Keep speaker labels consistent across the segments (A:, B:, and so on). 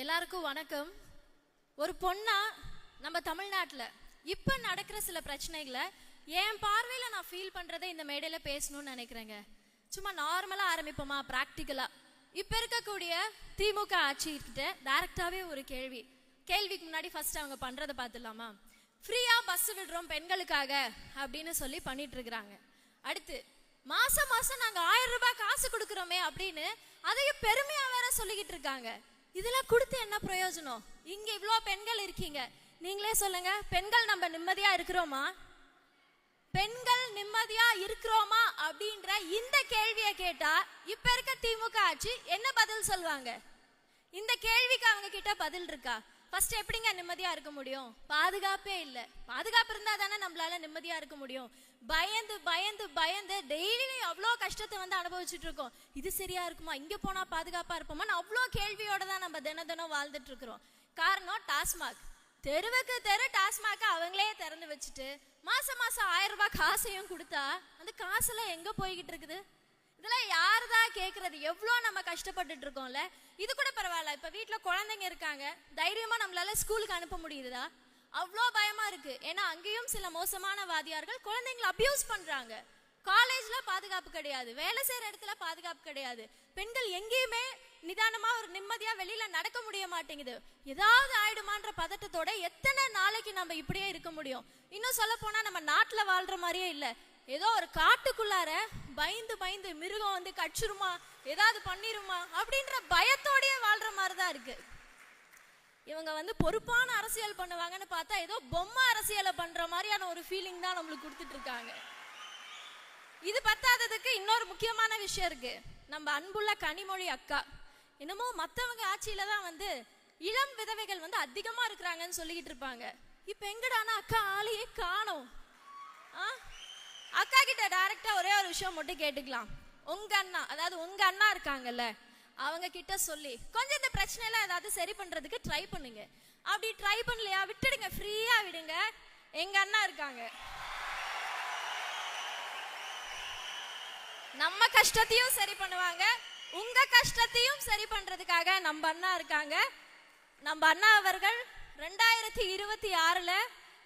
A: எல்லாருக்கும் வணக்கம். ஒரு பொண்ணா நம்ம தமிழ்நாட்டில் இப்போ நடக்கிற சில பிரச்சனைகளை என் பார்வையில் நான் ஃபீல் பண்ணுறதை இந்த மேடையில் பேசணும்னு நினைக்கிறேங்க. சும்மா நார்மலாக ஆரம்பிப்போமா, ப்ராக்டிக்கலாக. இப்போ இருக்கக்கூடிய திமுக ஆட்சிக்கிட்ட டைரக்டாகவே ஒரு கேள்விக்கு முன்னாடி ஃபர்ஸ்ட் அவங்க பண்ணுறதை பார்த்துடலாமா? ஃப்ரீயாக பஸ் விடுறோம் பெண்களுக்காக அப்படின்னு சொல்லி பண்ணிட்டு இருக்கிறாங்க. அடுத்து மாசம் மாசம் நாங்கள் 1000 ரூபாய் காசு கொடுக்குறோமே அப்படின்னு அதையும் பெருமையாக வேற சொல்லிக்கிட்டு இருக்காங்க. இதெல்லாம் கொடுத்து என்ன பிரயோஜனம்? இங்க இவ்வளோ பெண்கள் இருக்கீங்க, நீங்களே சொல்லுங்க, பெண்கள் நம்ம நிம்மதியா இருக்கிறோமா? பெண்கள் நிம்மதியா இருக்கிறோமா அப்படின்ற இந்த கேள்வியை கேட்டா இப்ப இருக்க திமுக ஆட்சி என்ன பதில் சொல்லுவாங்க? இந்த கேள்விக்கு அவங்க கிட்ட பதில் இருக்கா? ஃபர்ஸ்ட் எப்படிங்க நிம்மதியா இருக்க முடியும்? பாதுகாப்பே இல்லை. பாதுகாப்பு இருந்தா தானே நம்மளால நிம்மதியா இருக்க முடியும். பயந்து பயந்து பயந்து டெய்லி அவ்வளோ கஷ்டத்தை அனுபவிச்சுட்டு இருக்கோம். இது சரியா இருக்குமா? இங்க போனா பாதுகாப்பா இருப்போமா? அவ்வளோ கேள்வியோட தான் நம்ம தினம் வாழ்ந்துட்டு இருக்கிறோம். காரணம் டாஸ்மாக். தெருவுக்கு தெரு டாஸ்மாக் அவங்களே திறந்து வச்சுட்டு மாசம் மாசம் 1000 ரூபாய் காசையும் கொடுத்தா அந்த காசெல்லாம் எங்க போய்கிட்டு இருக்குது? இதெல்லாம் யாருதான் கேட்கறது? எவ்வளோ நம்ம கஷ்டப்பட்டுட்டு இருக்கோம்ல. இது கூட பரவாயில்ல, இப்ப வீட்டுல குழந்தைங்க இருக்காங்க, தைரியமா நம்மளால ஸ்கூலுக்கு அனுப்ப முடியுதா? அவ்வளோ பயமா இருக்கு. ஏன்னா அங்கேயும் சில மோசமான வாதியார்கள் குழந்தைங்களை அபியூஸ் பண்றாங்க. காலேஜ்ல பாதுகாப்பு கிடையாது, வேலை செய்யற இடத்துல பாதுகாப்பு கிடையாது. பெண்கள் எங்கேயுமே நிதானமா ஒரு நிம்மதியா வெளியில நடக்க முடிய மாட்டேங்குது. ஏதாவது ஆயிடுமான்ற பதட்டத்தோட எத்தனை நாளைக்கு நம்ம இப்படியே இருக்க முடியும்? இன்னும் சொல்ல போனா நம்ம நாட்டுல வாழ்ற மாதிரியே இல்லை. ஏதோ ஒரு காட்டுக்குள்ளார பயந்து பயந்து மிருகம் கடிச்சிருமா, ஏதாவது பண்ணிருமா அப்படின்ற பயத்தோடய வாழ்ற மாதிரிதான் இருக்கு. இவங்க பொறுப்பான அரசியல் பண்ணுவாங்கன்னு பார்த்தா ஏதோ பொம்மை அரசியலை பண்ற மாதிரியான ஒரு ஃபீலிங் தான் நம்மளுக்கு கொடுத்துட்டு இருக்காங்க. இது பத்தாததுக்கு இன்னொரு முக்கியமான விஷயம் இருக்கு. நம்ம அன்புள்ள கனிமொழி அக்கா என்னமோ மற்றவங்க ஆட்சியில தான் இளம் விதவைகள் அதிகமா இருக்கிறாங்கன்னு சொல்லிக்கிட்டு இருப்பாங்க. இப்ப எங்கடானா அக்கா ஆளையே காணோம். அக்கா கிட்ட டைரக்டா ஒரே ஒரு விஷயம் மட்டும் கேட்டுக்கலாம். உங்க அண்ணா, அதாவது உங்க அண்ணா இருக்காங்கல்ல, அவங்க கிட்ட சொல்லி கொஞ்சம் இந்த பிரச்சனைலாம் ஏதாவது சரி பண்றதுக்கு ட்ரை பண்ணுங்க. அப்படி ட்ரை பண்ணலையா விட்டுடுங்க, ஃப்ரீயா விடுங்க. எங்க அண்ணா இருக்காங்க, நம்ம கஷ்டத்தையும் சரி பண்ணுவாங்க, உங்க கஷ்டத்தையும் சரி பண்றதுக்காக நம்ம அண்ணா இருக்காங்க. நம்ம அண்ணா அவர்கள் 2026ல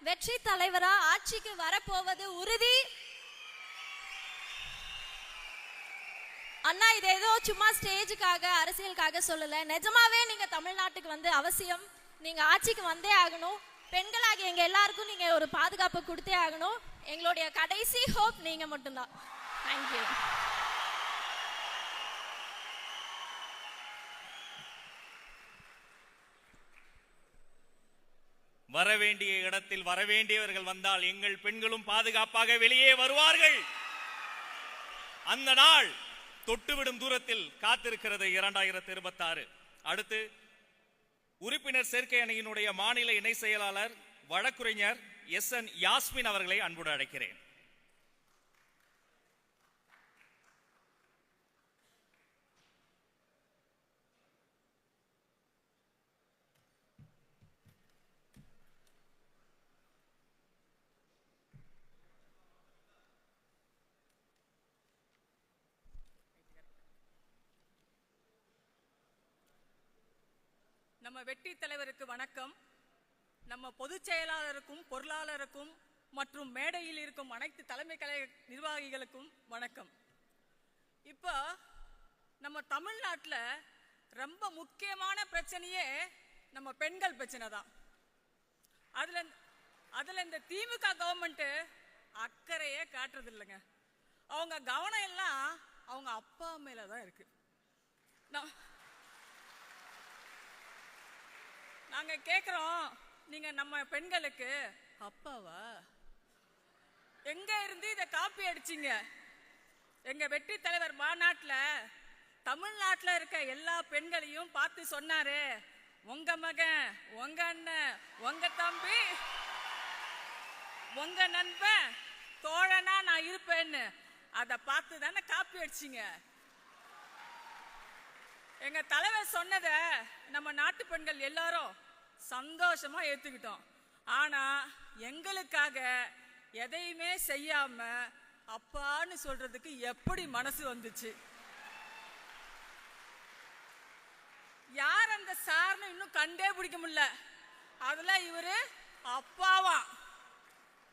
A: வெற்றி தலைவரா ஆட்சிக்கு வரப்போவது உறுதி. அண்ணா இது ஏதோ சும்மா ஸ்டேஜுக்காக அரசியலுக்காக சொல்லல, நிஜமாவே நீங்க தமிழ்நாட்டுக்கு அவசியம். நீங்க ஆட்சிக்கு வந்தே ஆகணும். பெண்களாகி எங்க எல்லாருக்கும் நீங்க ஒரு பாதுகாப்பு கொடுத்தே ஆகணும். எங்களுடைய கடைசி ஹோப் நீங்க மட்டும்தான். தேங்க்யூ.
B: வரவேண்டிய இடத்தில் வரவேண்டியவர்கள் வந்தால் எங்கள் பெண்களும் பாதுகாப்பாக வெளியே வருவார்கள். அந்த நாள் தொட்டுவிடும் தூரத்தில் காத்திருக்கிறது 2026. அடுத்து உறுப்பினர் சேர்க்கை அணியினுடைய மாநில இணை செயலாளர் வழக்குரைஞர் SN யாஸ்மின் அவர்களை அன்போடு அழைக்கிறேன்.
C: நம்ம வெற்றி தலைவருக்கு வணக்கம். நம்ம பொதுச் செயலாளருக்கும் பொருளாளருக்கும் மற்றும் மேடையில் இருக்கும் அனைத்து தலைமை கழக நிர்வாகிகளுக்கும் வணக்கம். இப்போ நம்ம தமிழ்நாட்டில் ரொம்ப முக்கியமான பிரச்சனையே நம்ம பெண்கள் பிரச்சனை தான். அதில் இந்த திமுக கவர்மெண்ட் அக்கறையே காட்டுறது இல்லைங்க. அவங்க கவனம் எல்லாம் அவங்க அப்பா மேல தான் இருக்கு. நாங்க கேக்குறோம், நீங்க நம்ம பெண்களுக்கு அப்பாவா? எங்க இருந்து இத காப்பி அடிச்சீங்க? எங்க வெற்றி தலைவர் மாநாட்டுல தமிழ்நாட்டுல இருக்க எல்லா பெண்களையும் பார்த்து சொன்னாரு, உங்க மகன், உங்க அண்ணன், உங்க தம்பி, உங்க நண்பன், தோழனா நான் இருப்பேன்னு. அதை பார்த்து தானே காப்பி அடிச்சீங்க. எங்க தலைவர் சொன்னத நம்ம நாட்டு பெண்கள் எல்லாரும் சந்தோஷமா ஏத்துக்கிட்டோம். ஆனா எங்களுக்காக எதையுமே செய்யாம அப்பான்னு சொல்றதுக்கு எப்படி மனசு வந்துச்சு? யார் அந்த சார்னு இன்னும் கண்டே பிடிக்க முடியல. அதுல இவரு அப்பாவா.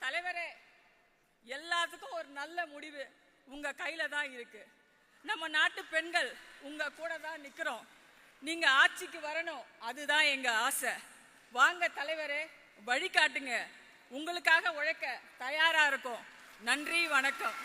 C: தலைவரே, எல்லாத்துக்கும் ஒரு நல்ல முடிவு உங்க கையில தான் இருக்கு. நம்ம நாட்டு பெண்கள் உங்க கூட தான் நிக்கிறோம். நீங்க ஆட்சிக்கு வரணும், அதுதான் எங்க ஆசை. வாங்க தலைவரே, வழிகாட்டுங்க. உங்களுக்காக உழைக்க தயாரா இருக்கோம். நன்றி, வணக்கம்.